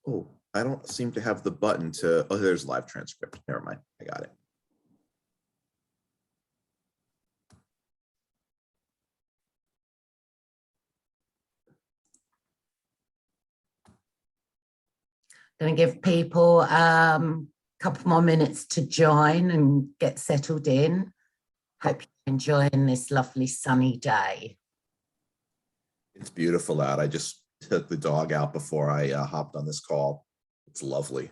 Oh, I don't seem to have the button to, oh, there's live transcript. Never mind, I got it. Going to give people a couple more minutes to join and get settled in. Hope you're enjoying this lovely sunny day. It's beautiful out. I just took the dog out before I hopped on this call. It's lovely.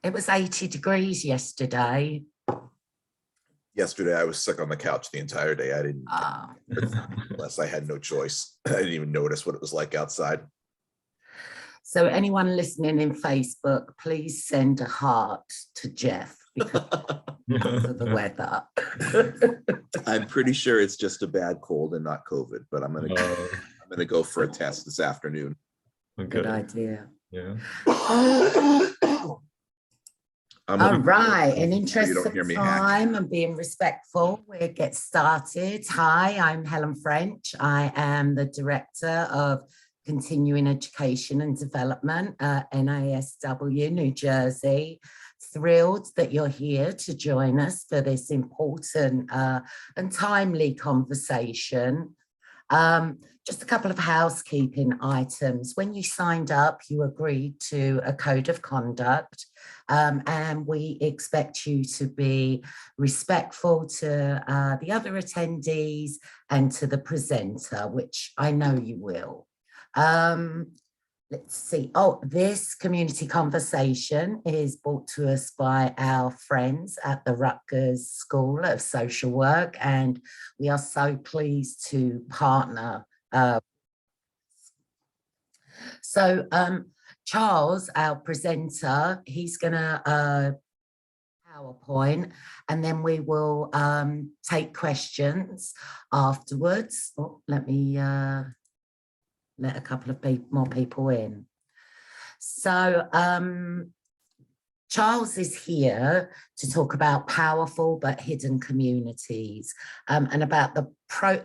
It was 80 degrees yesterday. Yesterday, I was sick on the couch the entire day. I didn't, unless I had no choice. I didn't even notice what it was like outside. So anyone listening in Facebook, please send a heart to Jeff because of the weather. I'm pretty sure it's just a bad cold and not COVID, but I'm gonna go for a test this afternoon. Okay. Good idea. Yeah. All right, in interest of time and being respectful, we'll get started. Hi, I'm Helen French. I am the Director of Continuing Education and Development at NASW, New Jersey. Thrilled that you're here to join us for this important and timely conversation. Just a couple of housekeeping items. When you signed up, you agreed to a code of conduct, and we expect you to be respectful to the other attendees and to the presenter, which I know you will. Let's see. Oh, this community conversation is brought to us by our friends at the Rutgers School of Social Work, and we are so pleased to partner. Charles, our presenter, he's gonna PowerPoint, and then we will take questions afterwards. Oh, let me let a couple of more people in. So Charles is here to talk about powerful but hidden communities and about the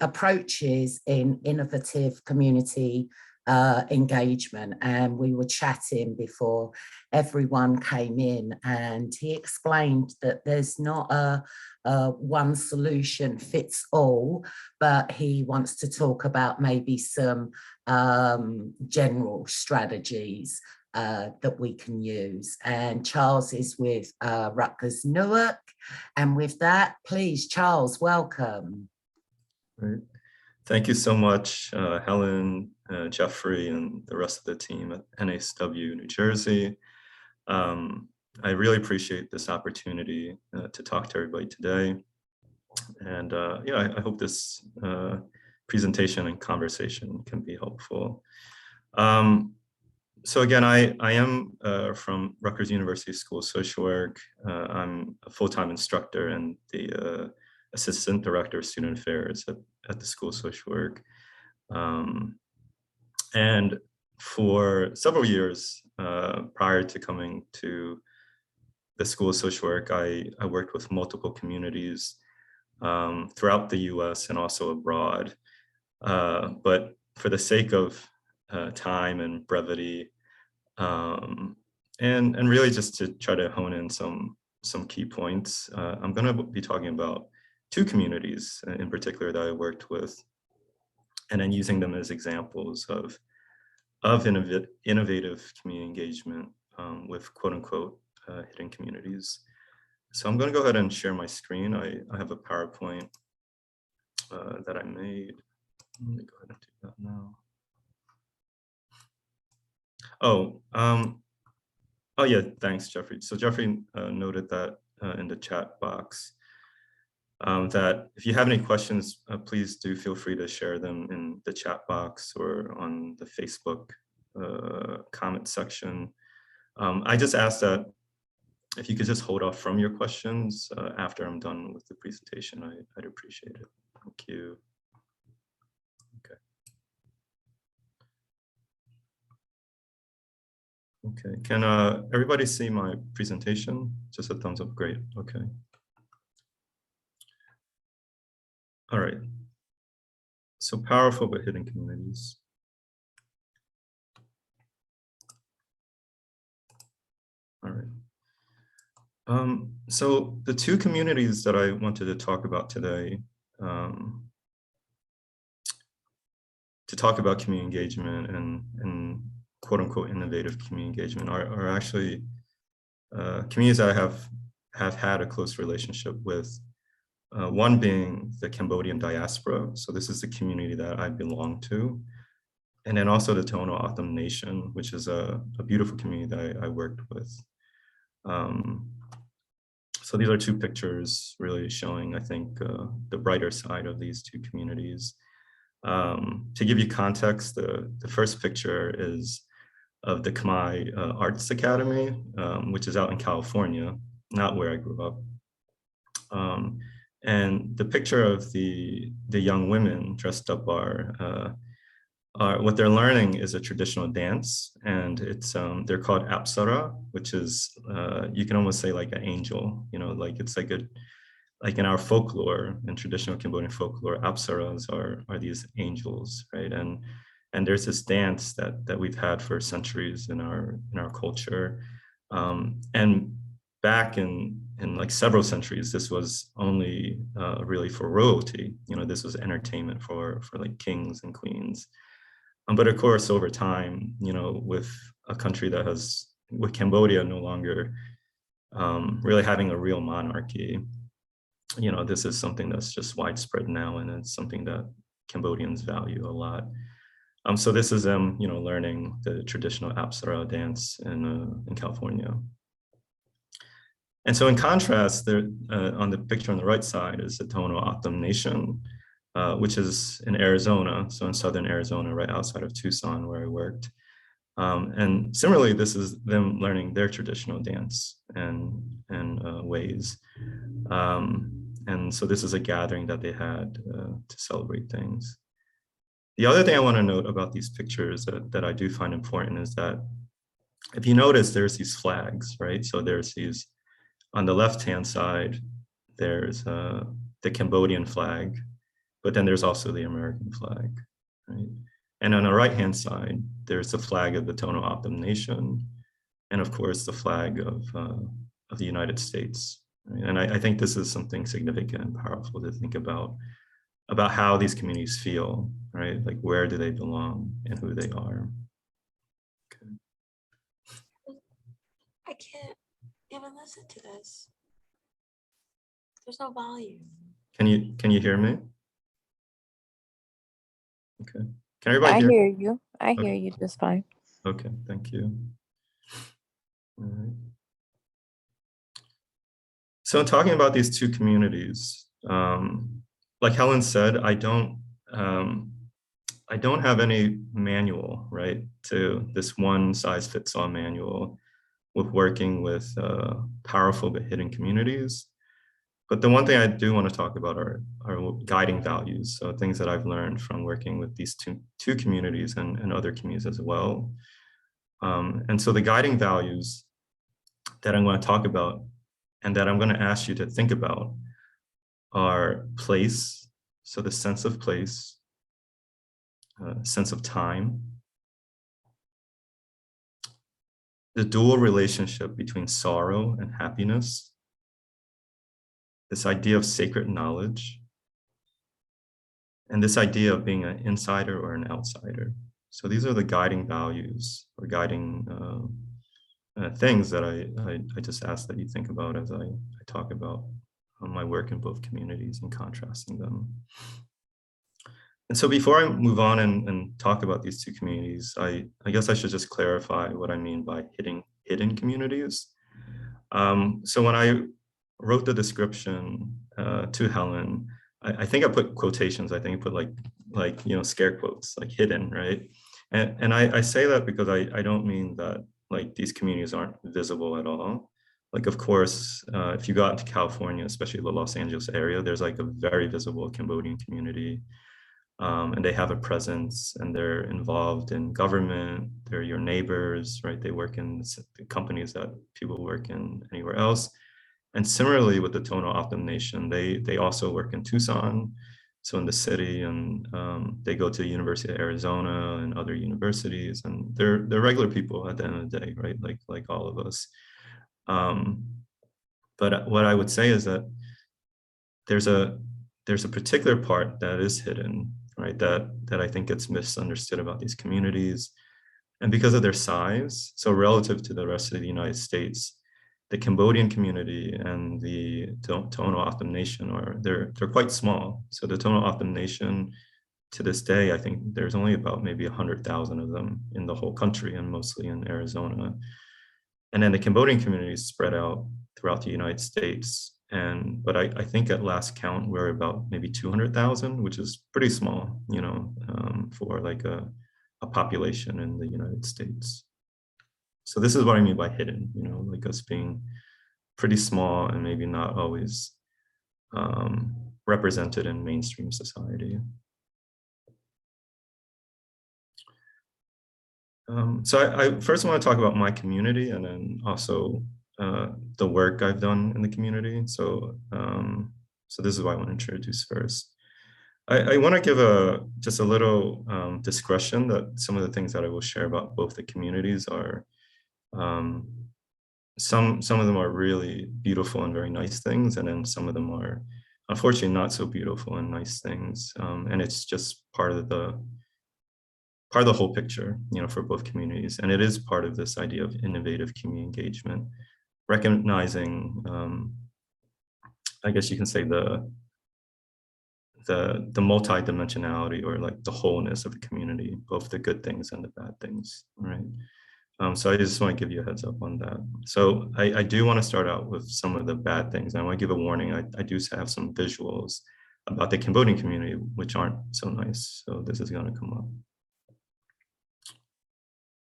approaches in innovative community engagement. And we were chatting before everyone came in, and he explained that there's not a one solution fits all, but he wants to talk about maybe some general strategies that we can use. And Charles is with Rutgers Newark. And with that, please, Charles, welcome. Great. Thank you so much, Helen, Jeffrey, and the rest of the team at NASW New Jersey. I really appreciate this opportunity to talk to everybody today. And yeah, I hope this presentation and conversation can be helpful. So again, I am from Rutgers University School of Social Work. I'm a full-time instructor and the Assistant Director of Student Affairs at the School of Social Work. And for several years prior to coming to the School of Social Work, I worked with multiple communities throughout the US and also abroad. But for the sake of time and brevity, and really just to try to hone in some key points, I'm going to be talking about two communities in particular that I worked with, and then using them as examples of innovative community engagement with quote unquote hidden communities. So I'm going to go ahead and share my screen. I have a PowerPoint that I made. Let me go ahead and do that now. Oh yeah, thanks, Jeffrey. So Jeffrey noted that in the chat box that if you have any questions, please do feel free to share them in the chat box or on the Facebook comment section. I just asked that if you could just hold off from your questions after I'm done with the presentation, I'd appreciate it. Thank you. Okay. Okay, can everybody see my presentation? Just a thumbs up, great, okay. All right, so powerful but hidden communities. All right. So the two communities that I wanted to talk about today, to talk about community engagement and quote unquote innovative community engagement are actually communities I have had a close relationship with. One being the Cambodian Diaspora. So this is the community that I belong to. And then also the Tonal Optimization, which is a beautiful community that I worked with. So these are two pictures really showing, I think, the brighter side of these two communities. To give you context, the first picture is of the Khmai Arts Academy, which is out in California, not where I grew up. And the picture of the young women dressed up are what they're learning is a traditional dance, and it's they're called apsara, which is you can almost say like an angel, you know, like it's like in our folklore, in traditional Cambodian folklore, apsaras are these angels, right? And there's this dance that we've had for centuries in our culture, and back in like several centuries, this was only really for royalty. You know, this was entertainment for like kings and queens. But of course, over time, you know, with a country that has, with Cambodia no longer really having a real monarchy, you know, this is something that's just widespread now, and it's something that Cambodians value a lot. So this is them, you know, learning the traditional apsara dance in California. And so in contrast, there on the picture on the right side is the Tonal Optimization, which is in Arizona, so in southern Arizona, right outside of Tucson, where I worked. And similarly, this is them learning their traditional dance and ways. And so this is a gathering that they had to celebrate things. The other thing I want to note about these pictures that I do find important is that if you notice, there's these flags, right? So there's these, on the left-hand side, there's the Cambodian flag, but then there's also the American flag, right? And on the right-hand side, there's the flag of the Tonal Optimization, and of course, the flag of the United States. Right? And I think this is something significant and powerful to think about how these communities feel, right? Like, where do they belong and who they are. Okay. I can't even listen to this. There's no volume. Can you hear me? Okay. Can everybody hear? I hear you. I hear you just fine. Okay, thank you. All right. So in talking about these two communities, like Helen said, I don't have any manual, right, to this one size fits all manual with working with powerful but hidden communities. But the one thing I do want to talk about are guiding values. So things that I've learned from working with these two communities and other communities as well. And so the guiding values that I'm going to talk about and that I'm going to ask you to think about are place, so the sense of place, sense of time, the dual relationship between sorrow and happiness, this idea of sacred knowledge, and this idea of being an insider or an outsider. So these are the guiding values or guiding things that I just ask that you think about as I talk about my work in both communities and contrasting them. And so before I move on and talk about these two communities, I guess I should just clarify what I mean by hidden communities. So when I wrote the description to Helen, I think I put quotations. I think I put like you know, scare quotes, like hidden, right? And I say that because I don't mean that like these communities aren't visible at all. Like, of course, if you go out to California, especially the Los Angeles area, there's like a very visible Cambodian community. And they have a presence and they're involved in government. They're your neighbors, right? They work in the companies that people work in anywhere else. And similarly with the Tonal Optimization, they also work in Tucson, so in the city, and they go to the University of Arizona and other universities, and they're regular people at the end of the day, right? Like all of us. But what I would say is that there's a particular part that is hidden, right? That I think gets misunderstood about these communities. And because of their size, so relative to the rest of the United States, the Cambodian community and the Tonal Optimization Nation they're quite small. So the Tonal Optimization Nation, to this day, I think there's only about maybe 100,000 of them in the whole country, and mostly in Arizona. And then the Cambodian community is spread out throughout the United States. But I think at last count, we're about maybe 200,000, which is pretty small, you know, for like a population in the United States. So this is what I mean by hidden, you know, like us being pretty small and maybe not always represented in mainstream society. So I first want to talk about my community, and then also the work I've done in the community. So this is what I want to introduce first. I want to give just a little discretion that some of the things that I will share about both the communities are, some of them are really beautiful and very nice things, and then some of them are unfortunately not so beautiful and nice things. And it's just part of the whole picture, you know, for both communities. And it is part of this idea of innovative community engagement, recognizing, I guess you can say the multi-dimensionality, or like the wholeness of the community, both the good things and the bad things, right? So I just want to give you a heads up on that. So I do want to start out with some of the bad things. I want to give a warning. I do have some visuals about the Cambodian community, which aren't so nice. So this is going to come up.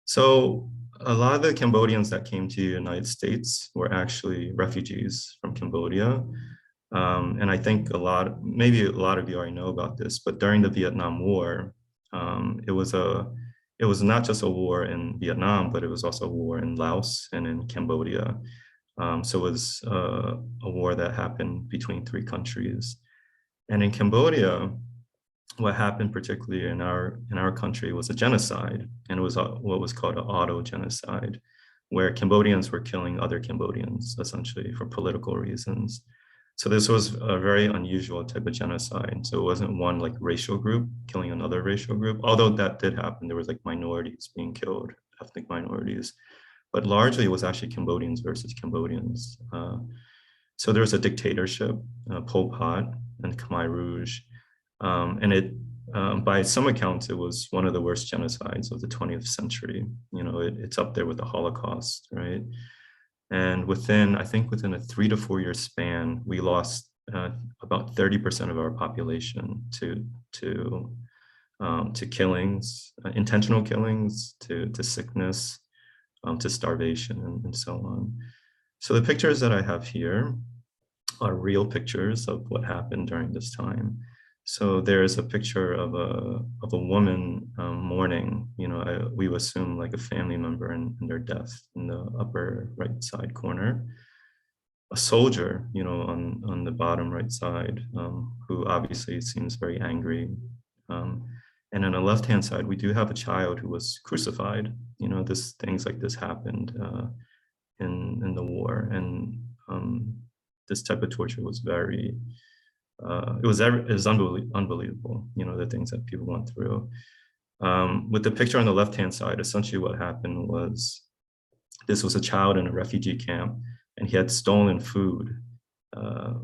So a lot of the Cambodians that came to the United States were actually refugees from Cambodia. And I think maybe a lot of you already know about this, but during the Vietnam War, it was not just a war in Vietnam, but it was also a war in Laos and in Cambodia. So it was a war that happened between three countries. And in Cambodia, what happened particularly in our country was a genocide, and it was what was called an auto-genocide, where Cambodians were killing other Cambodians, essentially for political reasons. So this was a very unusual type of genocide. So it wasn't one like racial group killing another racial group, although that did happen. There was like minorities being killed, ethnic minorities, but largely it was actually Cambodians versus Cambodians. So there was a dictatorship, Pol Pot and Khmer Rouge. And it, by some accounts, it was one of the worst genocides of the 20th century. You know, it's up there with the Holocaust, right? And I think within a 3 to 4 year span, we lost about 30% of our population to killings, intentional killings, to sickness, to starvation, and so on. So the pictures that I have here are real pictures of what happened during this time. So there's a picture of a woman mourning, you know, we assume like a family member in their death, in the upper right side corner. A soldier, you know, on the bottom right side, who obviously seems very angry. And on the left-hand side, we do have a child who was crucified. You know, things like this happened in the war, and this type of torture was very. It was unbelievable, you know, the things that people went through. With the picture on the left-hand side, essentially what happened was, this was a child in a refugee camp, and he had stolen food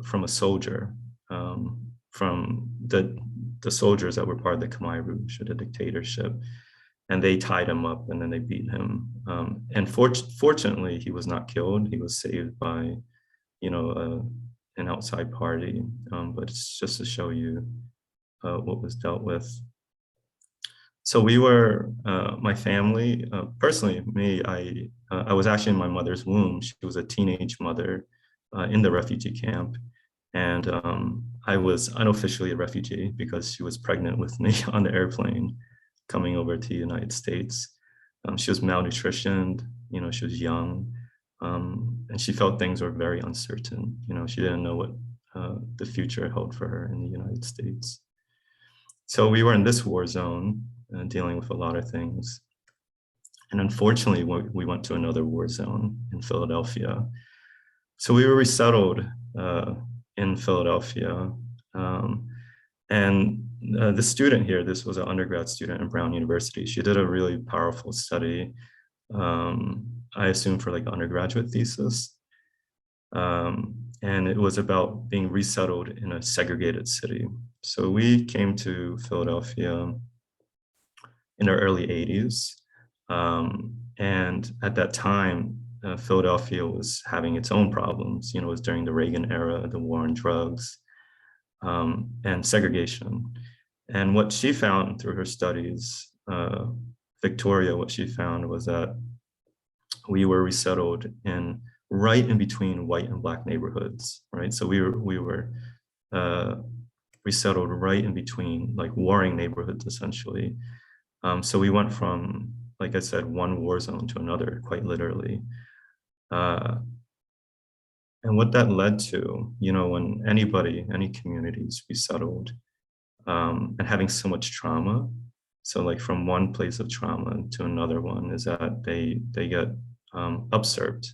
from a soldier, from the soldiers that were part of the Khmer Rouge, or the dictatorship, and they tied him up and then they beat him. And fortunately, he was not killed. He was saved by, you know, an outside party, but it's just to show you what was dealt with. So we were, my family, personally, me, I was actually in my mother's womb. She was a teenage mother in the refugee camp. And I was unofficially a refugee because she was pregnant with me on the airplane coming over to the United States. She was malnutritioned, you know, she was young. And she felt things were very uncertain. You know, she didn't know what the future held for her in the United States. So we were in this war zone, dealing with a lot of things. And unfortunately, we went to another war zone in Philadelphia. So we were resettled in Philadelphia. And the student here, this was an undergrad student at Brown University. She did a really powerful study, I assume for like an undergraduate thesis. And it was about being resettled in a segregated city. So we came to Philadelphia in the early 80s. And at that time, Philadelphia was having its own problems. It was during the Reagan era, the war on drugs, and segregation. And what she found through her studies, Victoria, what she found was that we were resettled right in between white and Black neighborhoods, right? So we were resettled right in between like warring neighborhoods, essentially. So we went from, like I said, one war zone to another, quite literally. And what that led to, when any communities resettled, and having so much trauma, so like from one place of trauma to another one, is that they get upserved,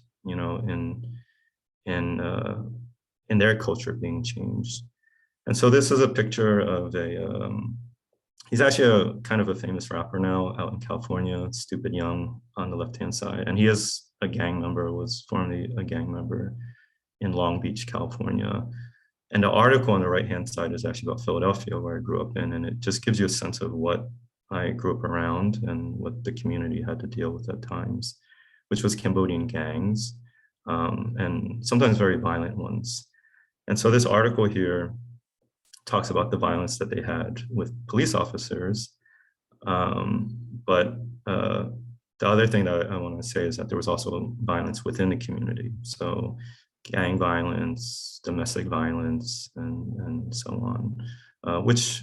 in their culture being changed. And so this is a picture of he's actually a kind of a famous rapper now out in California, Stupid Young on the left-hand side. And he is a gang member, was formerly a gang member in Long Beach, California. And the article on the right-hand side is actually about Philadelphia, where I grew up in. And it just gives you a sense of what I grew up around and what the community had to deal with at times, which was Cambodian gangs, and sometimes very violent ones. And so this article here talks about the violence that they had with police officers. But the other thing that I want to say is that there was also violence within the community. So gang violence, domestic violence, and so on,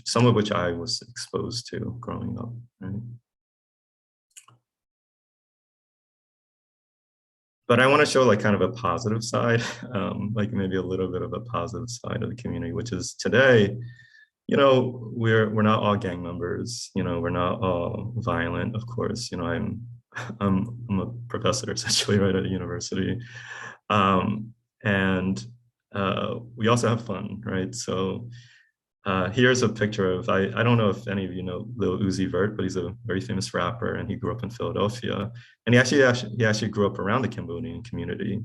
some of which I was exposed to growing up, right? But I want to show like kind of a positive side, like maybe a little bit of a positive side of the community, which is today, we're not all gang members, we're not all violent, of course. I'm a professor essentially right at a university. And we also have fun, right? So here's a picture of, I don't know if any of you know Lil Uzi Vert, but he's a very famous rapper and he grew up in Philadelphia. And he actually grew up around the Cambodian community.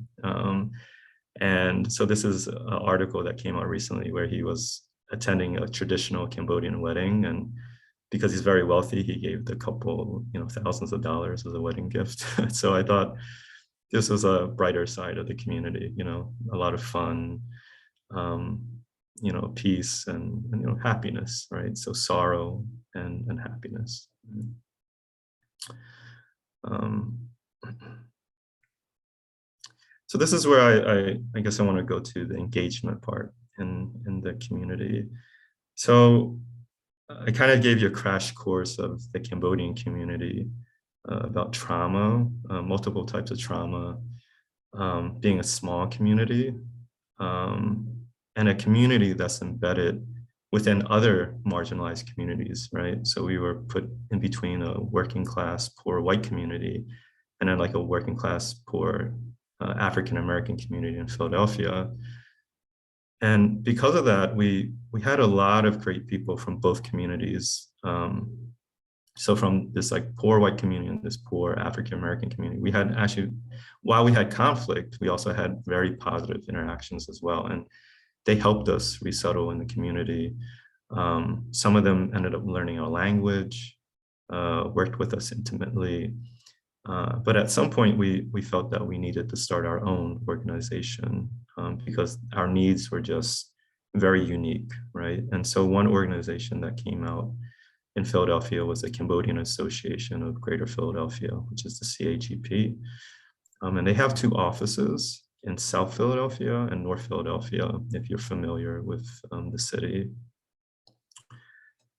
And so this is an article that came out recently where he was attending a traditional Cambodian wedding. And because he's very wealthy, he gave the couple, thousands of dollars as a wedding gift. So I thought this was a brighter side of the community, a lot of fun, peace and happiness, right? So sorrow and happiness. So this is where I guess I want to go to the engagement part in the community. So I kind of gave you a crash course of the Cambodian community about trauma, multiple types of trauma, being a small community, and a community that's embedded within other marginalized communities, right? So we were put in between a working class, poor white community, and then like a working class, poor African-American community in Philadelphia. And because of that, we had a lot of great people from both communities. So from this like poor white community and this poor African-American community, we had actually, while we had conflict, we also had very positive interactions as well. And they helped us resettle in the community. Some of them ended up learning our language, worked with us intimately. But at some point, we felt that we needed to start our own organization because our needs were just very unique, right? And so one organization that came out in Philadelphia was the Cambodian Association of Greater Philadelphia, which is the CAGP. And they have two offices in South Philadelphia and North Philadelphia, if you're familiar with the city.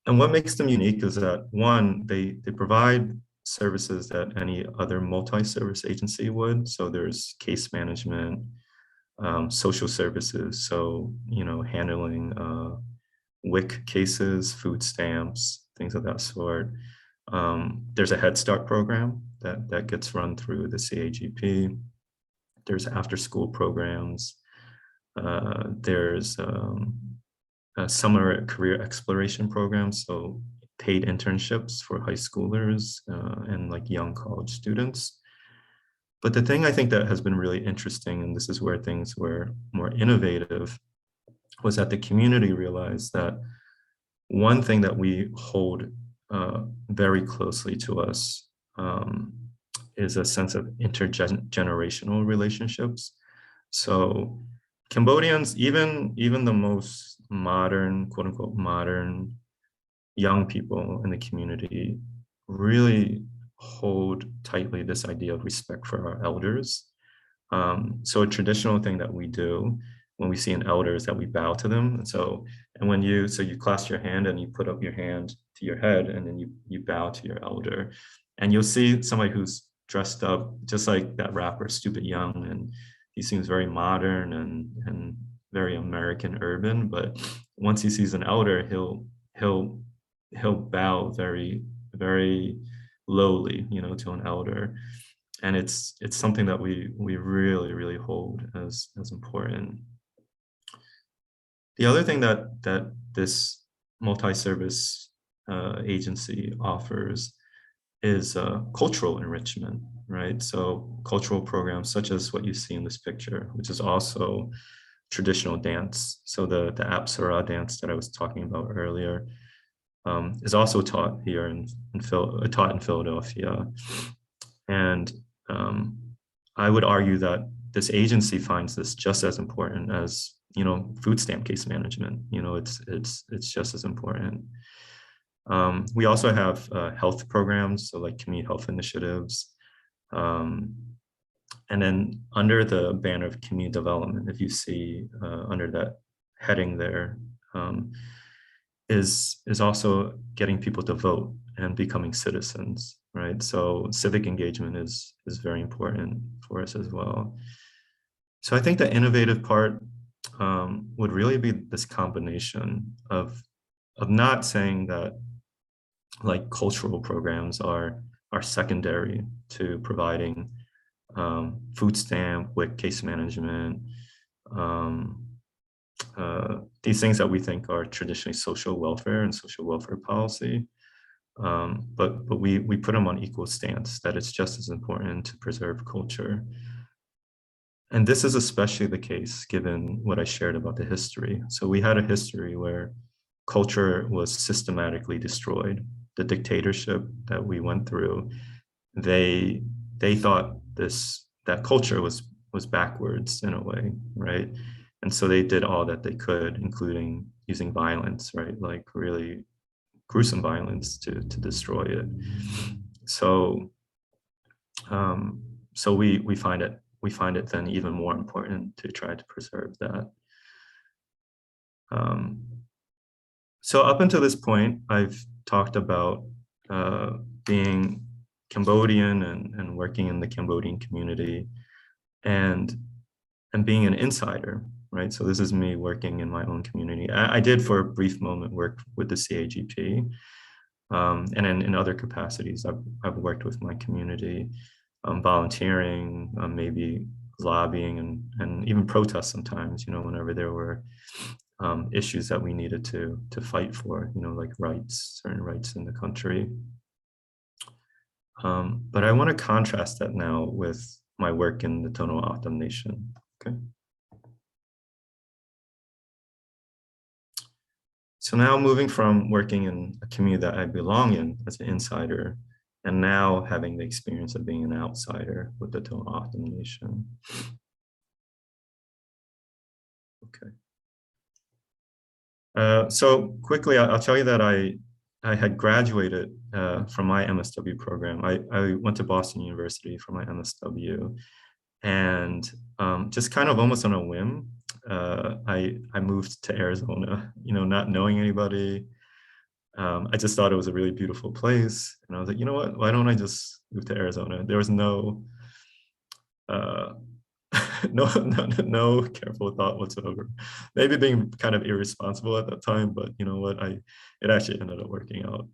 And what makes them unique is that, one, they provide services that any other multi-service agency would. So there's case management, social services, so, handling WIC cases, food stamps, things of that sort. There's a Head Start program that gets run through the CAGP. There's after-school programs. There's a summer career exploration program, so paid internships for high schoolers and like young college students. But the thing I think that has been really interesting, and this is where things were more innovative, was that the community realized that one thing that we hold very closely to us is a sense of intergenerational relationships. So Cambodians, even the most modern, quote unquote, modern young people in the community really hold tightly this idea of respect for our elders. So a traditional thing that we do when we see an elder is that we bow to them. And when you clasp your hand and you put up your hand to your head, and then you bow to your elder. And you'll see somebody who's dressed up just like that rapper, Stupid Young, and he seems very modern and very American urban. But once he sees an elder, he'll bow very, very lowly, to an elder. And it's something that we really, really hold as important. The other thing that this multi-service agency offers is cultural enrichment, right? So cultural programs such as what you see in this picture, which is also traditional dance. So the Apsara dance that I was talking about earlier is also taught here taught in Philadelphia. And I would argue that this agency finds this just as important as food stamp case management. It's just as important. We also have health programs, so like community health initiatives. And then under the banner of community development, if you see under that heading there, is also getting people to vote and becoming citizens, right? So civic engagement is very important for us as well. So I think the innovative part would really be this combination of not saying that like cultural programs are secondary to providing food stamp, WIC case management, these things that we think are traditionally social welfare and social welfare policy. But we put them on equal stance, that it's just as important to preserve culture. And this is especially the case given what I shared about the history. So we had a history where culture was systematically destroyed. The dictatorship that we went through, they thought that culture was backwards in a way, right? And so they did all that they could, including using violence, right? Like really gruesome violence to destroy it. So we find it then even more important to try to preserve that. So up until this point, I've talked about being Cambodian and working in the Cambodian community and being an insider, right? So this is me working in my own community. I did for a brief moment work with the CAGP, and in other capacities, I've worked with my community, volunteering, maybe lobbying and even protests sometimes, whenever there were issues that we needed to fight for, like certain rights in the country. But I want to contrast that now with my work in the Tonal Optimization. Okay. So now moving from working in a community that I belong in as an insider, and now having the experience of being an outsider with the Tonal Optimization. Okay. So quickly, I'll tell you that I had graduated from my MSW program. I went to Boston University for my MSW, and just kind of almost on a whim, I moved to Arizona, not knowing anybody. I just thought it was a really beautiful place. And I was like, you know what, why don't I just move to Arizona? There was no careful thought whatsoever. Maybe being kind of irresponsible at that time, but you know what, it actually ended up working out.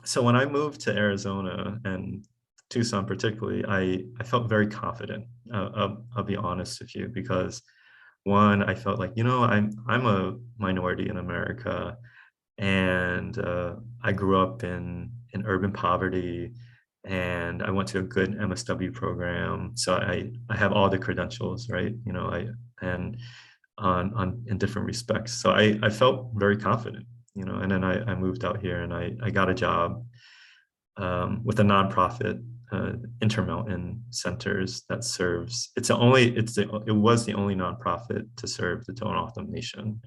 So when I moved to Arizona and Tucson particularly, I felt very confident. I'll be honest with you, because one, I felt like, I'm a minority in America, and I grew up in urban poverty, and I went to a good MSW program, so I have all the credentials, right? In different respects. So I felt very confident, and then I moved out here and I got a job with a nonprofit, Intermountain Centers, that serves. It was the only nonprofit to serve the Tonal Optimization.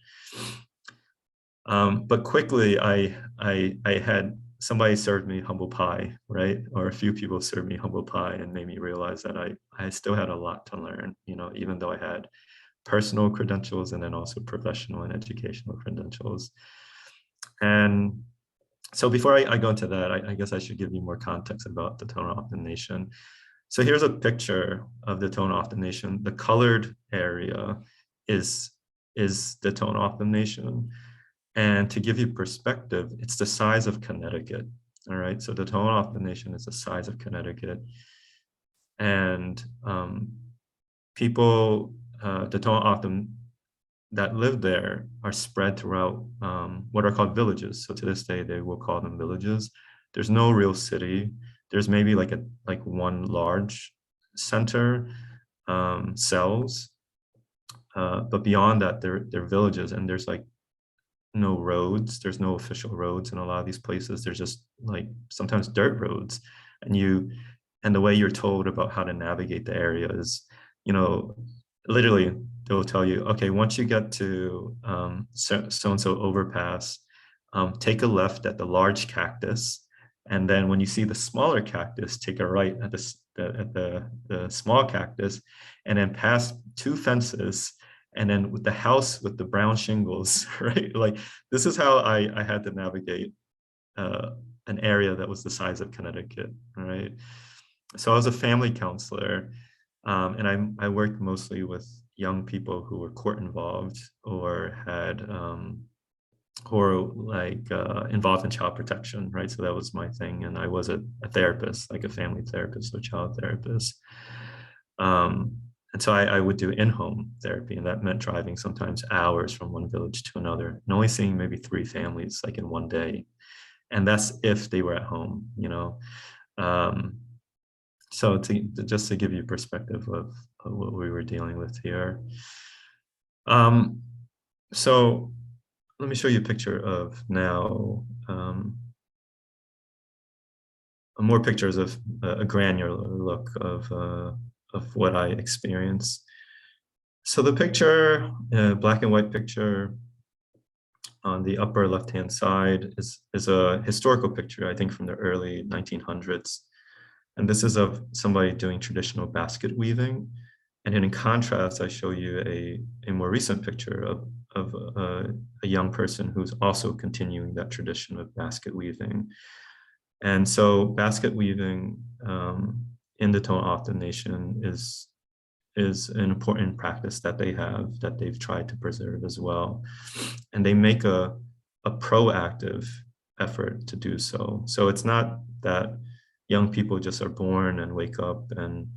But quickly, I had somebody served me humble pie, right? Or a few people served me humble pie and made me realize that I still had a lot to learn, even though I had personal credentials and then also professional and educational credentials. And so before I go into that, I guess I should give you more context about the Tonal Optimization. So here's a picture of the Tonal Optimization. The colored area is the Tonal Optimization. And to give you perspective, it's the size of Connecticut. All right, so the Tonal Optimization is the size of Connecticut. And people, the Tonal Optim that live there are spread throughout what are called villages. So to this day, they will call them villages. There's no real city. There's maybe like one large center, cells, but beyond that, they're villages, and there's like no roads. There's no official roads in a lot of these places. There's just like sometimes dirt roads, and the way you're told about how to navigate the area is, literally they'll tell you, okay, once you get to so-and-so overpass, take a left at the large cactus, and then when you see the smaller cactus, take a right at the small cactus, and then pass 2 fences, and then with the house with the brown shingles, right? Like, this is how I had to navigate an area that was the size of Connecticut, right? So I was a family counselor, and I worked mostly with young people who were court involved or had involved in child protection, right? So that was my thing, and I was a therapist, like a family therapist or child therapist. And so I would do in-home therapy, and that meant driving sometimes hours from one village to another, and only seeing maybe 3 families like in one day, and that's if they were at home, So just to give you perspective of what we were dealing with here. So let me show you a picture of now, more pictures of a granular look of what I experienced. So the picture, black and white picture on the upper left-hand side is a historical picture, I think from the early 1900s. And this is of somebody doing traditional basket weaving. And then in contrast, I show you a more recent picture of a young person who's also continuing that tradition of basket weaving. And so basket weaving in the Tonal Optimization is an important practice that they've tried to preserve as well. And they make a proactive effort to do so. So it's not that young people just are born and wake up and,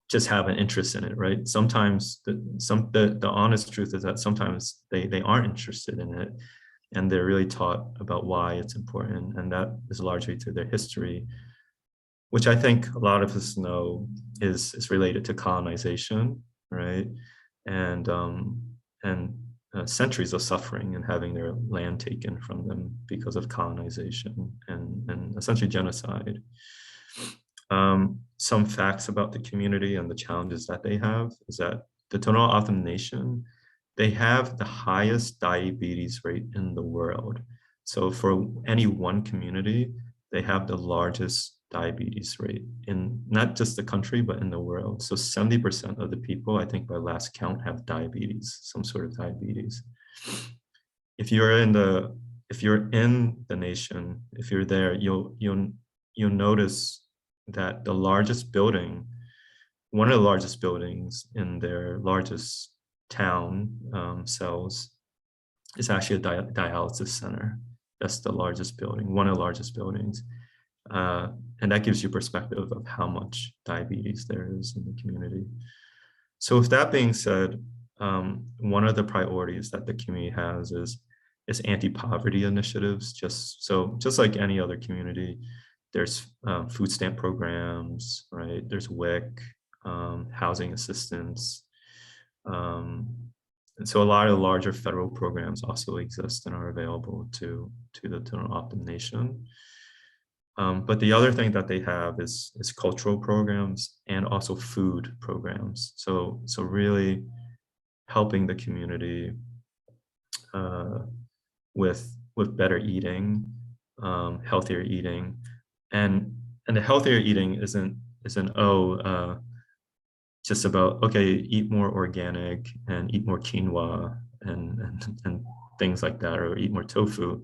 just have an interest in it, right? Sometimes the honest truth is that sometimes they aren't interested in it, and they're really taught about why it's important, and that is largely through their history, which I think a lot of us know is related to colonization, right? And centuries of suffering and having their land taken from them because of colonization and essentially genocide. Some facts about the community and the challenges that they have is that the Tonal Optimization, they have the highest diabetes rate in the world. So for any one community, they have the largest diabetes rate in not just the country, but in the world. So 70% of the people, I think by last count, have diabetes, some sort of diabetes. If you're in the nation, if you're there, you'll notice that the largest building, one of the largest buildings in their largest town cells, is actually a dialysis center. That's the largest building, one of the largest buildings. And that gives you perspective of how much diabetes there is in the community. So with that being said, one of the priorities that the community has is anti-poverty initiatives. Just like any other community, there's food stamp programs, right? There's WIC, housing assistance. And so a lot of larger federal programs also exist and are available to the Tonal Optimization. But the other thing that they have is cultural programs and also food programs. So really helping the community with better eating, healthier eating, and the healthier eating isn't just about, okay, eat more organic and eat more quinoa and things like that, or eat more tofu.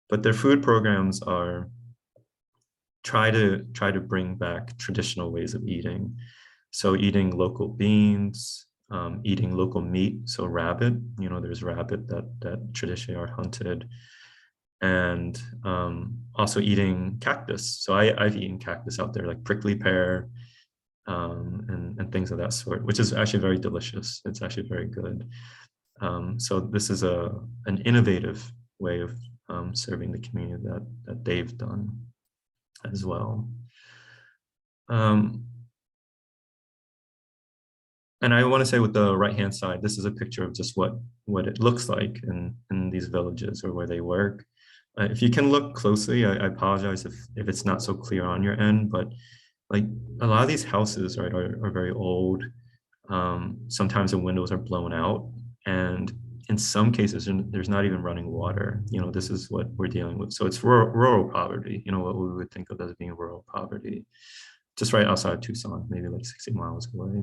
But their food programs are try to bring back traditional ways of eating. So eating local beans, eating local meat, so rabbit, there's rabbit that traditionally are hunted, and also eating cactus. So I've eaten cactus out there, like prickly pear, and things of that sort, which is actually very delicious. It's actually very good. So this is an innovative way of serving the community that they've done as well. And I want to say, with the right-hand side, this is a picture of just what it looks like in these villages or where they work. If you can look closely, I apologize if it's not so clear on your end, but like a lot of these houses, right, are very old. Sometimes the windows are blown out, and in some cases there's not even running water. This is what we're dealing with. So it's rural poverty, what we would think of as being rural poverty, just right outside of Tucson, maybe like 60 miles away.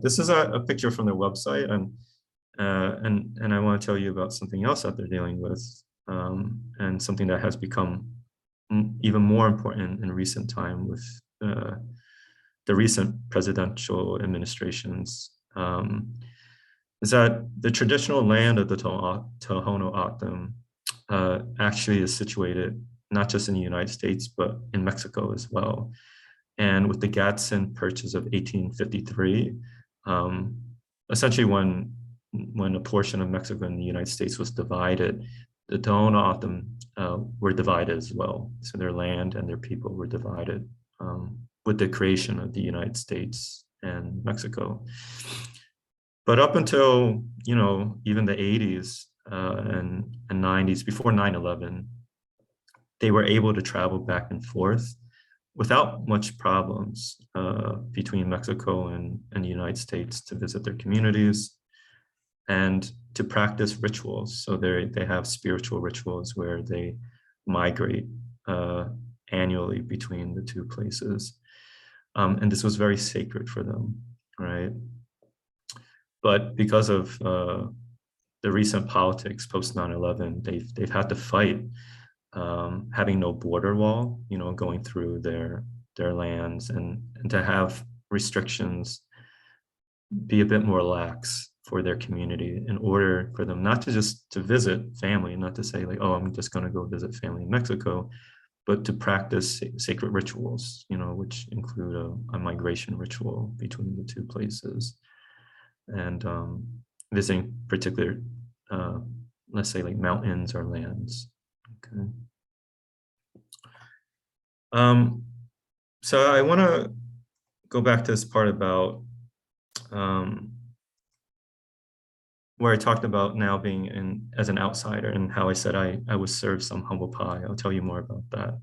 This is a picture from their website, and I want to tell you about something else that they're dealing with, and something that has become even more important in recent time with the recent presidential administrations, is that the traditional land of the Tonal Optim actually is situated not just in the United States, but in Mexico as well. And with the Gadsden Purchase of 1853, essentially when a portion of Mexico and the United States was divided, the Tonal Optim were divided as well. So their land and their people were divided with the creation of the United States and Mexico. But up until, even the 80s and 90s, before 9/11, they were able to travel back and forth without much problems between Mexico and the United States to visit their communities and to practice rituals. So they have spiritual rituals where they migrate annually between the two places. And this was very sacred for them, right? But because of the recent politics post 9/11, they've had to fight having no border wall, going through their lands, and to have restrictions be a bit more lax for their community in order for them not to just to visit family, not to say like, oh, I'm just going to go visit family in Mexico, but to practice sacred rituals, which include a migration ritual between the two places, and visiting particular, let's say like mountains or lands. Okay. So I want to go back to this part about where I talked about now being as an outsider, and how I said I was served some humble pie. I'll tell you more about that.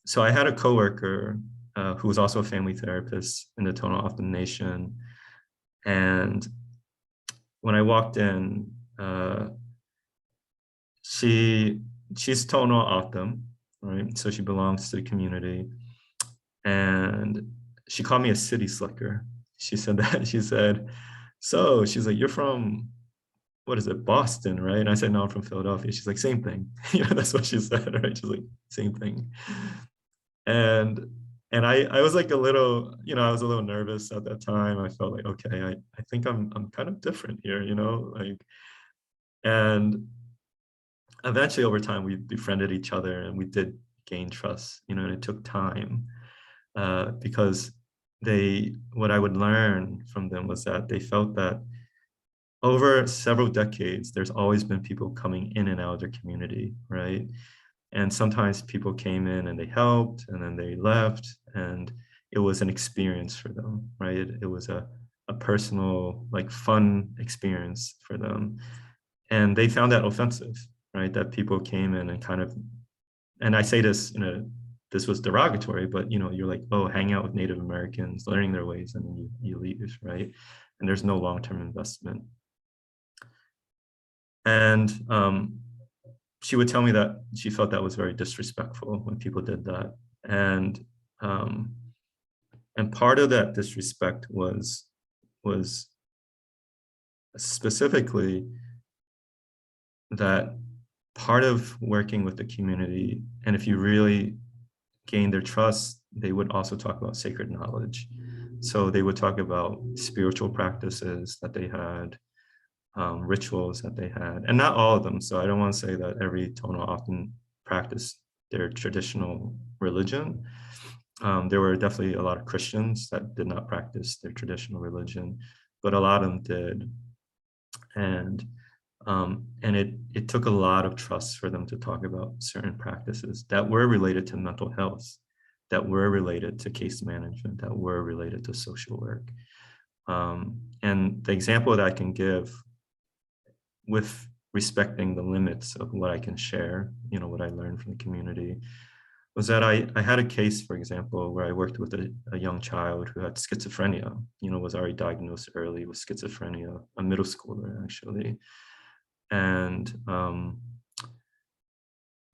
So I had a coworker who was also a family therapist in the Tonal Optimization, and when I walked in, she's Tonal Optim, right? So she belongs to the community, and she called me a city slicker. She said that. She said, so she's like, you're from, what is it, Boston, right? And I said, no, I'm from Philadelphia. She's like, same thing. That's what she said, right? She's like, same thing. And And I was like a little, I was a little nervous at that time. I felt like, okay, I think I'm kind of different here, like, and eventually over time we befriended each other and we did gain trust, and it took time because what I would learn from them was that they felt that over several decades, there's always been people coming in and out of their community, right? And sometimes people came in and they helped and then they left, and it was an experience for them, right? It was a personal, like, fun experience for them. And they found that offensive, right? That people came in and kind of, and I say this this was derogatory, but you're like, oh, hang out with Native Americans, learning their ways, and then you leave, right? And there's no long-term investment. And she would tell me that she felt that was very disrespectful when people did that. And part of that disrespect was specifically that part of working with the community, and if you really gain their trust, they would also talk about sacred knowledge. So they would talk about spiritual practices that they had, rituals that they had, and not all of them. So I don't want to say that every Tonal often practiced their traditional religion. There were definitely a lot of Christians that did not practice their traditional religion, but a lot of them did. And it took a lot of trust for them to talk about certain practices that were related to mental health, that were related to case management, that were related to social work. And the example that I can give, with respecting the limits of what I can share, what I learned from the community, was that I had a case, for example, where I worked with a young child who had schizophrenia, was already diagnosed early with schizophrenia, a middle schooler actually. And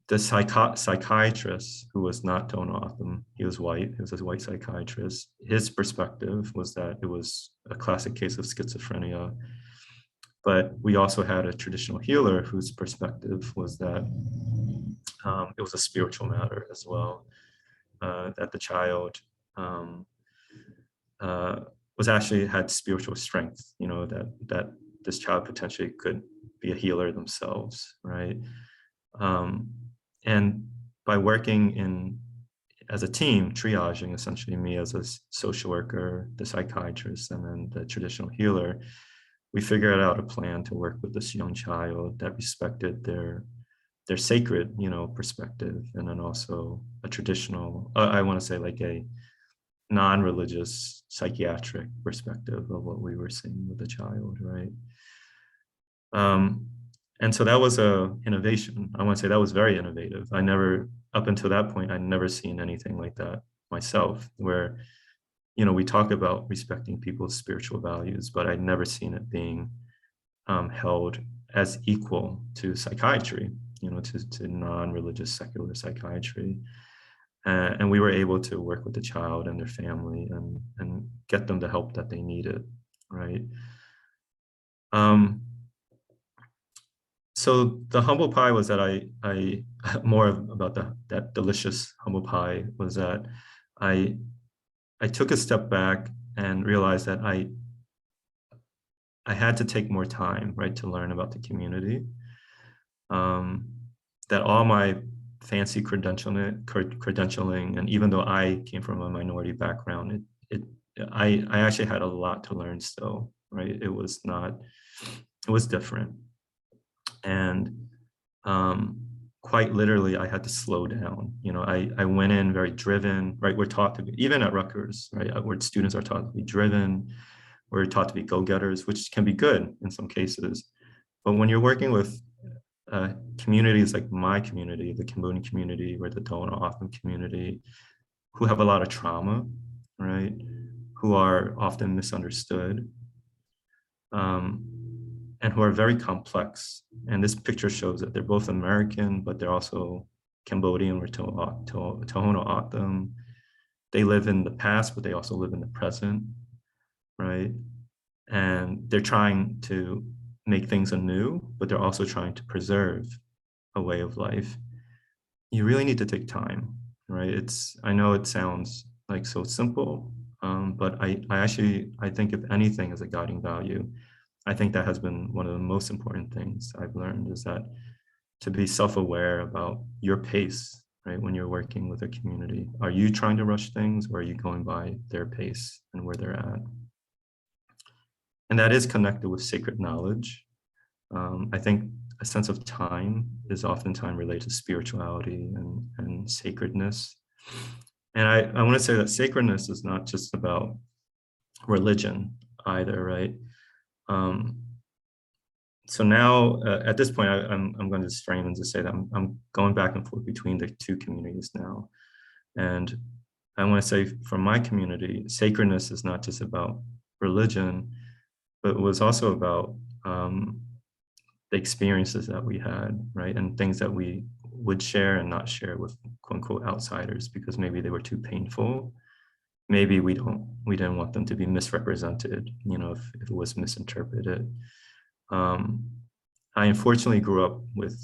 the psychiatrist, who was not Tonal Optim, he was white, he was a white psychiatrist, his perspective was that it was a classic case of schizophrenia. But we also had a traditional healer whose perspective was that it was a spiritual matter as well, that the child was actually had spiritual strength, that this child potentially could be a healer themselves, right? And by working as a team, triaging essentially me as a social worker, the psychiatrist, and then the traditional healer, we figured out a plan to work with this young child that respected their sacred, perspective, and then also a traditional, I want to say like a non-religious psychiatric perspective of what we were seeing with the child, right? And so that was a innovation. I want to say that was very innovative. Up until that point, I'd never seen anything like that myself, where we talk about respecting people's spiritual values, but I'd never seen it being held as equal to psychiatry, to non-religious secular psychiatry. And we were able to work with the child and their family and get them the help that they needed, right? So the humble pie was that I more about that delicious humble pie was that I took a step back and realized that I had to take more time, right, to learn about the community. That all my fancy credentialing, and even though I came from a minority background, I actually had a lot to learn still, right? It was different. And quite literally, I had to slow down. I went in very driven, right? We're taught to be, even at Rutgers, right, where students are taught to be driven, we're taught to be go-getters, which can be good in some cases. But when you're working with communities like my community, the Cambodian community, or the Tonal Optim community, who have a lot of trauma, right? Who are often misunderstood, and who are very complex. And this picture shows that they're both American, but they're also Cambodian or Tonal Optim. They live in the past, but they also live in the present, right? And they're trying to make things anew, but they're also trying to preserve a way of life. You really need to take time, right? I know it sounds like so simple, but I think if anything is a guiding value, I think that has been one of the most important things I've learned, is that to be self-aware about your pace, right? When you're working with a community, are you trying to rush things, or are you going by their pace and where they're at? And that is connected with sacred knowledge. I think a sense of time is oftentimes related to spirituality and sacredness. And I want to say that sacredness is not just about religion either, right? So now at this point, I'm going to just frame and just say that I'm going back and forth between the two communities now. And I want to say, from my community, sacredness is not just about religion, but it was also about the experiences that we had, right? And things that we would share and not share with quote unquote outsiders, because maybe they were too painful. Maybe we didn't want them to be misrepresented, you know, if it was misinterpreted. I unfortunately grew up with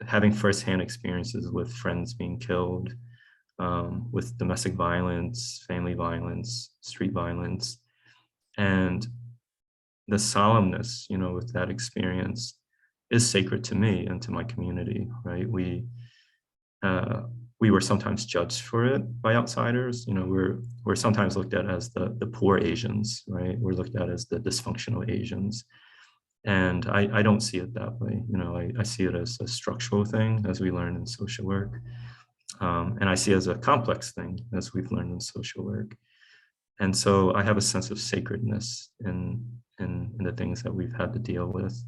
having firsthand experiences with friends being killed, with domestic violence, family violence, street violence. And the solemnness, you know, with that experience is sacred to me and to my community, right? We were sometimes judged for it by outsiders. You know, we're sometimes looked at as the poor Asians, right? We're looked at as the dysfunctional Asians. And I don't see it that way. You know, I see it as a structural thing, as we learn in social work. And I see it as a complex thing, as we've learned in social work. And so I have a sense of sacredness in the things that we've had to deal with.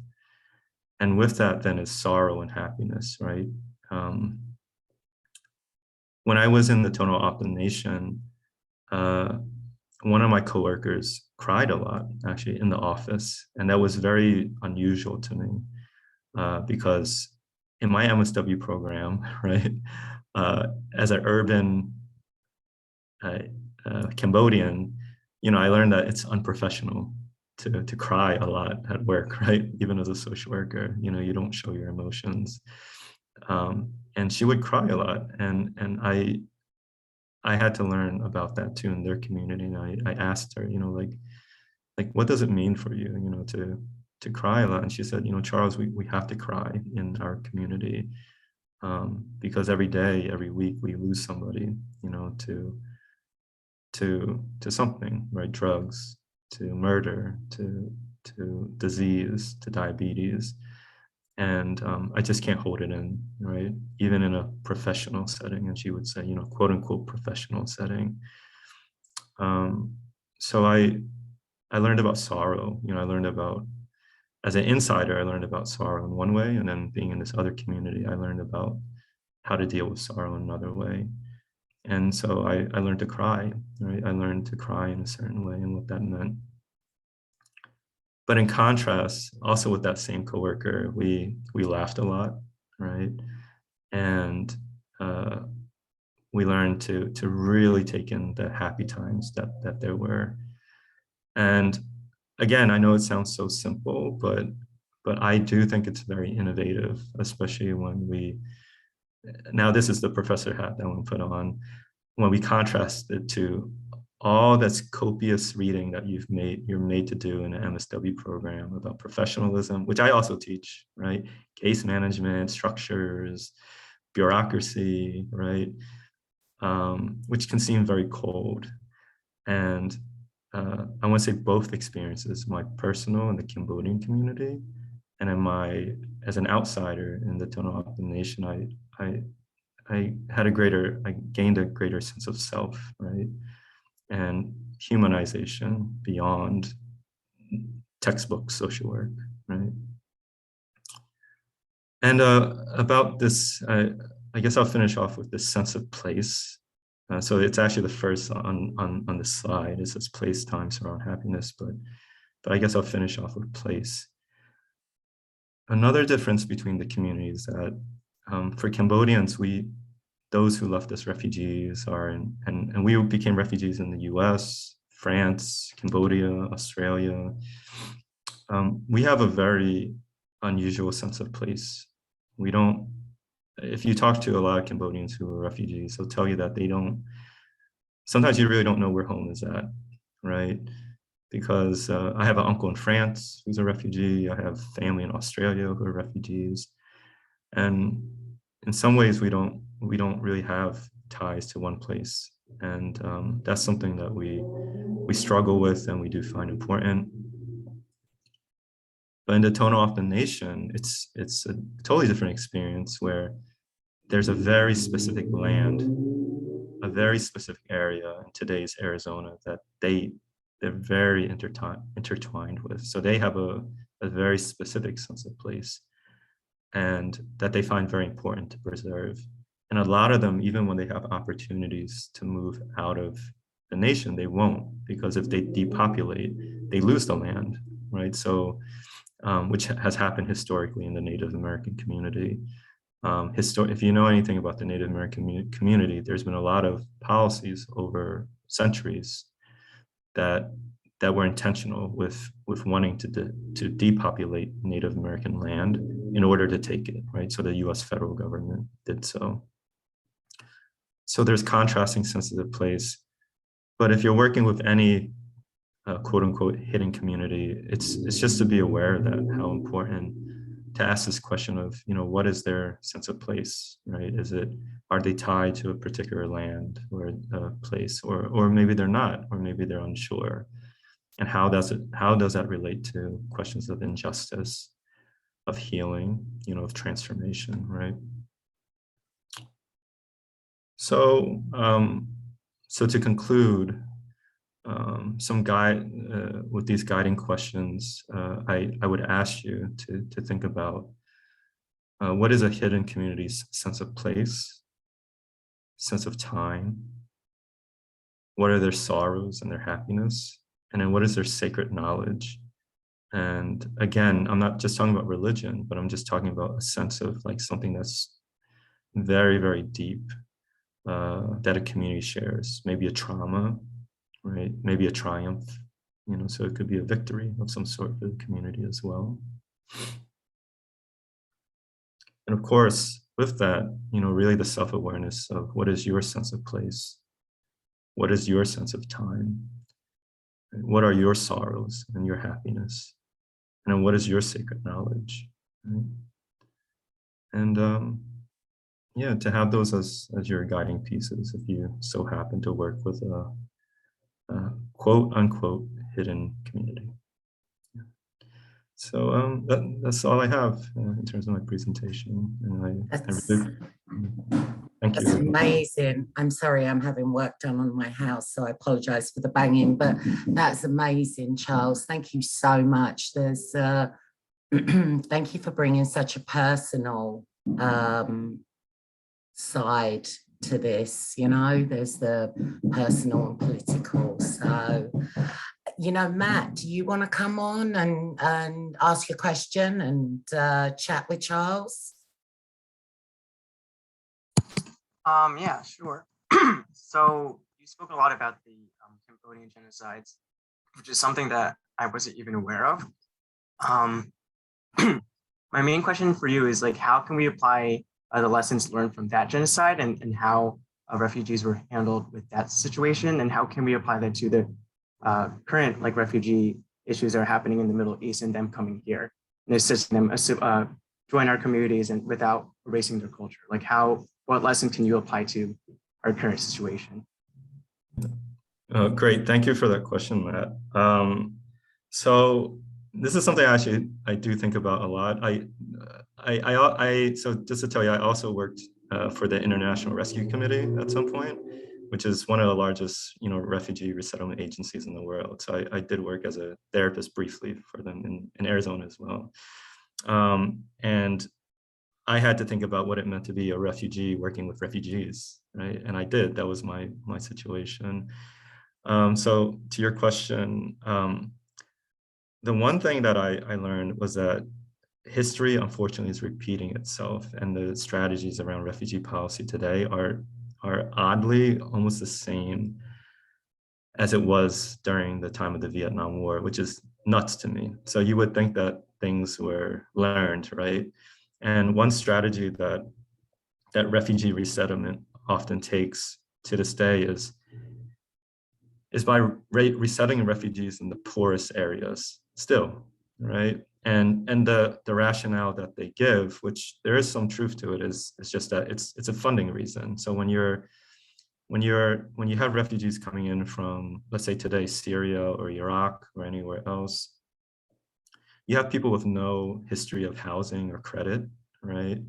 And with that then is sorrow and happiness, right? When I was in the Tonal Optimization, one of my coworkers cried a lot, actually, in the office. And that was very unusual to me, because in my MSW program, right, as an urban Cambodian, you know, I learned that it's unprofessional to cry a lot at work, right? Even as a social worker, you know, you don't show your emotions. And she would cry a lot. And I had to learn about that too in their community. And I asked her, you know, like, what does it mean for you, you know, to cry a lot? And she said, you know, Charles, we have to cry in our community, because every day, every week, we lose somebody, you know, to something, right? Drugs, to murder, to disease, to diabetes. And I just can't hold it in, right? Even in a professional setting. And she would say, you know, quote unquote, professional setting. So I learned about sorrow. You know, I learned about, as an insider, I learned about sorrow in one way. And then being in this other community, I learned about how to deal with sorrow in another way. And so I learned to cry, right? I learned to cry in a certain way and what that meant. But in contrast, also with that same coworker, we laughed a lot, right? And we learned to really take in the happy times that there were. And again, I know it sounds so simple, but I do think it's very innovative, especially when we, now this is the professor hat that I want to put on, when we contrast it to all that's copious reading that you're made to do in an MSW program about professionalism, which I also teach, right? Case management, structures, bureaucracy, right? Which can seem very cold. And I want to say both experiences, my personal in the Cambodian community, and as an outsider in the Tonal Optimization, I gained a greater sense of self, right? And humanization beyond textbook social work, right? And about this, I guess I'll finish off with this sense of place. So it's actually the first on the slide. It says place, time, surround, happiness, but I guess I'll finish off with place. Another difference between the communities that for Cambodians, those who left as refugees and we became refugees in the US, France, Cambodia, Australia. We have a very unusual sense of place. If you talk to a lot of Cambodians who are refugees, they'll tell you that they don't sometimes you really don't know where home is at, right? Because I have an uncle in France who's a refugee. I have family in Australia who are refugees. And in some ways, we don't really have ties to one place. And that's something that we struggle with and we do find important. But in the Tonal Optimization, it's a totally different experience where there's a very specific land, a very specific area in today's Arizona that they're very intertwined with. So they have a very specific sense of place and that they find very important to preserve. And a lot of them, even when they have opportunities to move out of the nation, they won't, because if they depopulate, they lose the land, right? So, which has happened historically in the Native American community. If you know anything about the Native American community, there's been a lot of policies over centuries that were intentional with wanting to depopulate Native American land in order to take it, right? So the US federal government did so. So there's contrasting sensitive place. But if you're working with any quote unquote hidden community, it's just to be aware that how important to ask this question of, what is their sense of place, right? Are they tied to a particular land or a place, or maybe they're not, or maybe they're unsure? And how does that relate to questions of injustice, of healing, of transformation, right? So, so to conclude, with these guiding questions, I would ask you to think about what is a hidden community's sense of place, sense of time? What are their sorrows and their happiness? And then what is their sacred knowledge? And again, I'm not just talking about religion, but I'm just talking about a sense of like something that's very, very deep that a community shares, maybe a trauma, right? Maybe a triumph, so it could be a victory of some sort for the community as well. And of course, with that, really the self-awareness of what is your sense of place? What is your sense of time? What are your sorrows and your happiness? And then what is your sacred knowledge? Right? And yeah, to have those as your guiding pieces, if you so happen to work with a quote unquote hidden community. Yeah. So that's all I have in terms of my presentation. And I really, thank you. That's amazing. I'm sorry, I'm having work done on my house, so I apologize for the banging, but that's amazing, Charles. Thank you so much. There's thank you for bringing such a personal side to this. There's the personal and political. So, Matt, do you want to come on and ask your question and chat with Charles? Yeah, sure. So you spoke a lot about the Cambodian genocides, which is something that I wasn't even aware of. My main question for you is how can we apply the lessons learned from that genocide and how refugees were handled with that situation, and how can we apply that to the current refugee issues that are happening in the Middle East and them coming here and assisting them join our communities and without erasing their culture? What lesson can you apply to our current situation? Great, thank you for that question, Matt. So this is something I do think about a lot. So just to tell you, I also worked for the International Rescue Committee at some point, which is one of the largest, refugee resettlement agencies in the world. So I did work as a therapist briefly for them in Arizona as well. And I had to think about what it meant to be a refugee working with refugees, right? And I did. That was my situation. So to your question, the one thing that I learned was that history, unfortunately, is repeating itself, and the strategies around refugee policy today are oddly almost the same as it was during the time of the Vietnam War, which is nuts to me. So you would think that things were learned, right? And one strategy that refugee resettlement often takes to this day is is by resettling refugees in the poorest areas still, right? And the rationale that they give, which there is some truth to it, is just that it's a funding reason. So when you have refugees coming in from, let's say today, Syria or Iraq or anywhere else, you have people with no history of housing or credit, right?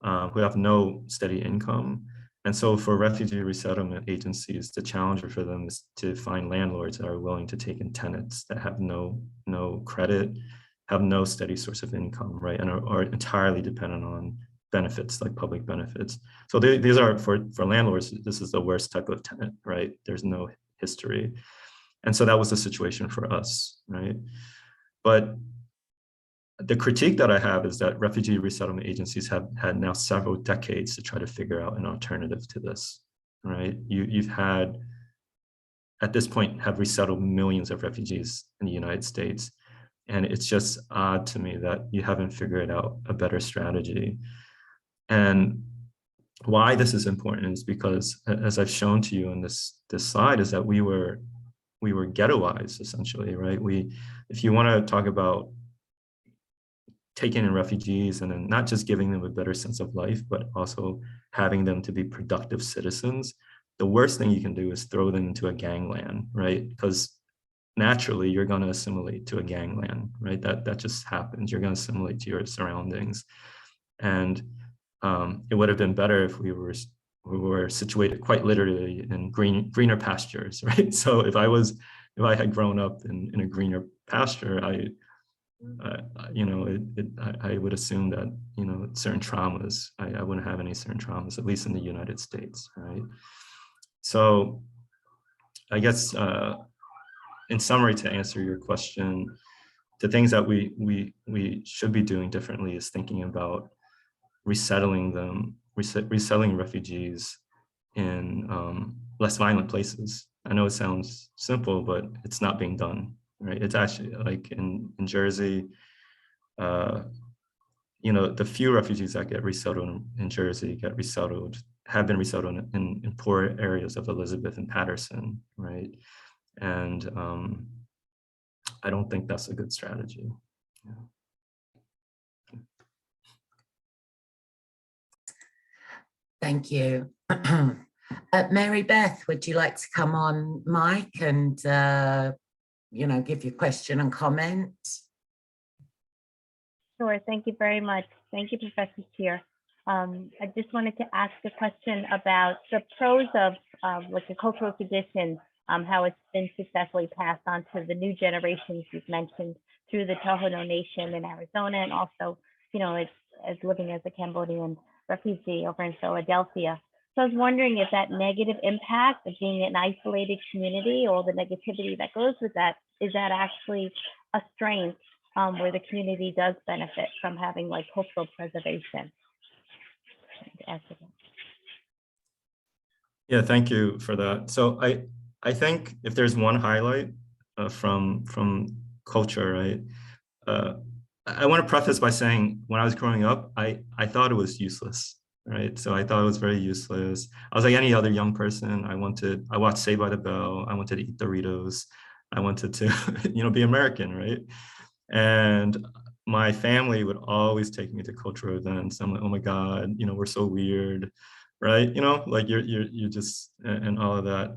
Who have no steady income. And so for refugee resettlement agencies, the challenge for them is to find landlords that are willing to take in tenants that have no credit, have no steady source of income, right? And are entirely dependent on benefits, like public benefits. So these are, for landlords, this is the worst type of tenant, right? There's no history. And so that was the situation for us, right? But the critique that I have is that refugee resettlement agencies have had now several decades to try to figure out an alternative to this, right? You've had, at this point, have resettled millions of refugees in the United States. And it's just odd to me that you haven't figured out a better strategy. And why this is important is because, as I've shown to you in this slide, is that we were ghettoized, essentially, right? If you want to talk about taking in refugees and then not just giving them a better sense of life, but also having them to be productive citizens, the worst thing you can do is throw them into a gangland, right? Because naturally you're going to assimilate to a gangland, right? That just happens. You're going to assimilate to your surroundings. And it would have been better if we were situated quite literally in greener pastures, right? So if I had grown up in a greener pasture, I would assume that, certain traumas, I wouldn't have any certain traumas, at least in the United States, right? So I guess, in summary, to answer your question, the things that we should be doing differently is thinking about resettling refugees in less violent places. I know it sounds simple, but it's not being done, right? It's actually like in Jersey, the few refugees that get resettled in Jersey have been resettled in poor areas of Elizabeth and Patterson, right? And I don't think that's a good strategy. Yeah. Thank you. Mary Beth, would you like to come on mic and, give your question and comment? Sure, thank you very much. Thank you, Professor Cheer. I just wanted to ask a question about the pros of like the cultural traditions, how it's been successfully passed on to the new generations you've mentioned through the Tohono Nation in Arizona, and also, as living as a Cambodian refugee over in Philadelphia. So I was wondering if that negative impact of being an isolated community, or the negativity that goes with that, is that actually a strength where the community does benefit from having like cultural preservation? Yeah, thank you for that. So I think if there's one highlight from culture, right? I want to preface by saying, when I was growing up, I thought it was useless, right? So I thought it was very useless. I was like any other young person. I watched Saved by the Bell. I wanted to eat Doritos. I wanted to, be American, right? And my family would always take me to cultural events. I'm like, oh my God, we're so weird, right? Like you're just, and all of that.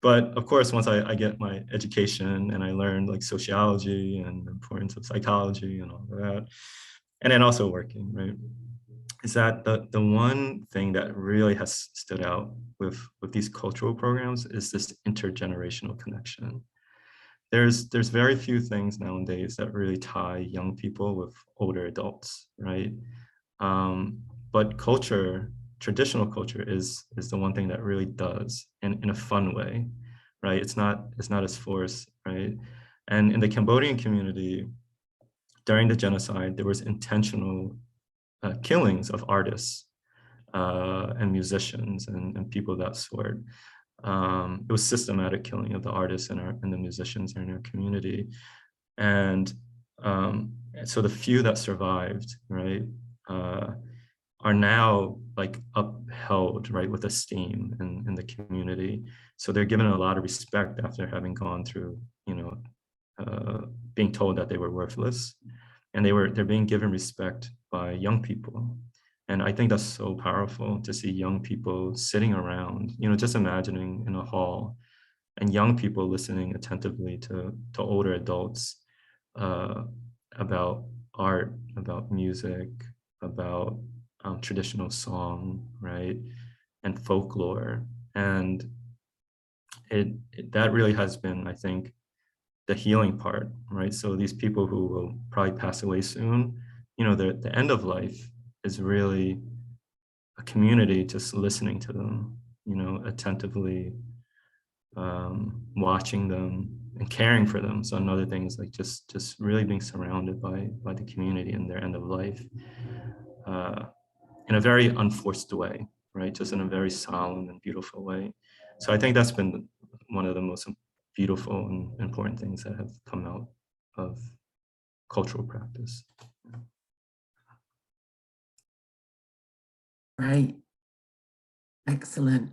But of course, once I get my education and I learned like sociology and the importance of psychology and all of that, and then also working, right, is that the one thing that really has stood out with these cultural programs is this intergenerational connection. There's very few things nowadays that really tie young people with older adults, right? But culture, traditional culture is the one thing that really does, in a fun way, right? It's not as forced, right? And in the Cambodian community, during the genocide, there was intentional killings of artists and musicians and people of that sort. It was systematic killing of the artists and the musicians in our community. And so the few that survived, right, are now like upheld, right, with esteem in the community. So they're given a lot of respect after having gone through, you know, being told that they were worthless, and they're being given respect by young people. And I think that's so powerful to see young people sitting around, you know, just imagining in a hall, and young people listening attentively to older adults about art, about music, about traditional song, right, and folklore. And that really has been, I think, the healing part, right? So these people who will probably pass away soon, you know, the end of life is really a community just listening to them, you know, attentively watching them and caring for them. So another thing is like just really being surrounded by the community in their end of life in a very unforced way, right? Just in a very solemn and beautiful way. So I think that's been one of the most beautiful and important things that have come out of cultural practice. Right. Excellent.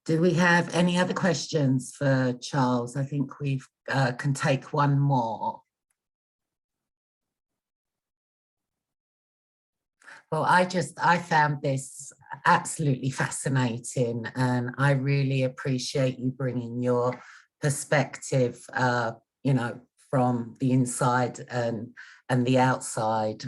Do we have any other questions for Charles? I think we can take one more. Well, I found this absolutely fascinating, and I really appreciate you bringing your perspective, you know, from the inside and the outside.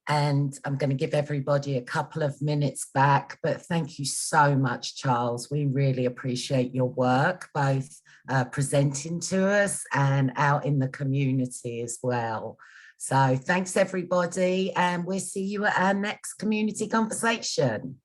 And I'm going to give everybody a couple of minutes back, but thank you so much, Charles. We really appreciate your work, both presenting to us and out in the community as well. So thanks, everybody, and we'll see you at our next community conversation.